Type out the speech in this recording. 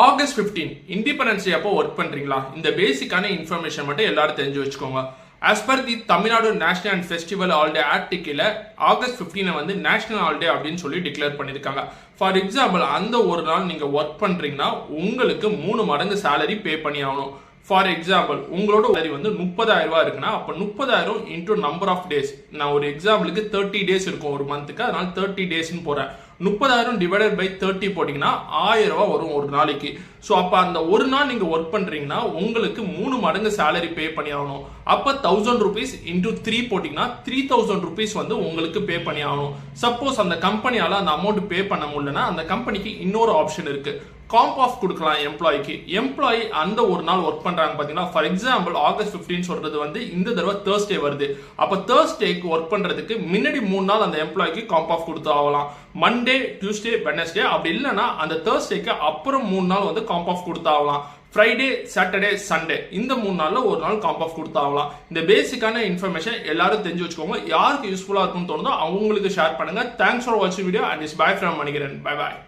August 15 independence day அப்போ work பண்றீங்களா? இந்த பேசிக்கான இன்ஃபர்மேஷன் மட்டும் எல்லாரும் தெரிஞ்சு வச்சுக்கோங்க. as per the Tamil Nadu national and festival holiday act கீழ ஆகஸ்ட் 15 வந்து நேஷனல் ஹாலிடே அப்படின்னு சொல்லி டிக்ளேர் பண்ணிருக்காங்க. ஃபார் எக்ஸாம்பிள், அந்த ஒரு நாள் நீங்க ஒர்க் பண்றீங்கன்னா உங்களுக்கு 3 மடங்கு சேலரி பே பண்ணி ஆகணும். ஃபார் எக்ஸாம்பிள், உங்களோட சேலரி வந்து 30,000 ரூபாய் இருக்குன்னா அப்ப 30,000 இன்டூ நம்பர் ஆஃப் டேஸ். நான் ஒரு எக்ஸாம்பிளுக்கு 30 டேஸ் இருக்கும் ஒரு மந்த்துக்கு, அதனால 30 டேஸ்ன்னு போறேன். 30,000 டிவைடட் பை 30 போட்டீங்கன்னா 1000 ரூபாய் வரும் ஒரு நாளைக்கு. ஸோ அப்ப அந்த ஒரு நாள் நீங்க ஒர்க் பண்றீங்கன்னா உங்களுக்கு 3 மடங்கு சேலரி பே பண்ணி ஆகணும். அப்ப 1000 rupees இன்டூ 3 போட்டீங்கன்னா 3000 rupees வந்து உங்களுக்கு பே பண்ணி ஆகணும். சப்போஸ் அந்த கம்பெனியால அந்த அமௌண்ட் பே பண்ண முடியலன்னா அந்த கம்பெனிக்கு இன்னொரு ஆப்ஷன் இருக்கு. காம்ப் ஆஃப் கொடுக்கலாம் எம்ப்ளாய்க்கு. எம்ப்ளாயி அந்த ஒரு நாள் ஒர்க் பண்றாங்க பாத்தீங்கன்னா, ஃபார் எக்ஸாம்பிள் ஆகஸ்ட் 15 சொல்றது வந்து இந்த தடவை தேர்ஸ்டே வருது. அப்ப தேர்ஸ்டேக்கு ஒர்க் பண்றதுக்கு முன்னாடி 3 நாள் அந்த எம்ப்ளாய்க்கு காம்ப் ஆஃப் கொடுத்து ஆகலாம். மண்டே, டியூஸ்டே, வெட்னஸ்டே, அப்படி இல்லைன்னா அந்த தேர்ஸ்டேக்கு அப்புறம் 3 நாள் வந்து காம்ப் ஆஃப் கொடுத்து ஆகலாம். ஃப்ரைடே, சாட்டர்டே, சண்டே இந்த 3 நாள்ல ஒரு நாள் காம்ப் ஆஃப் கொடுத்தாகலாம். இந்த பேசிக்கான இன்ஃபர்மேஷன் எல்லாரும் தெரிஞ்சு வச்சுக்கோங்க. யாருக்கு யூஸ்ஃபுல்லா இருக்கும்னு தோணுதோ அவங்களுக்கு ஷேர் பண்ணுங்க. தேங்க்ஸ் ஃபார் வாட்சிங் video and is by from Manikaran. Bye bye.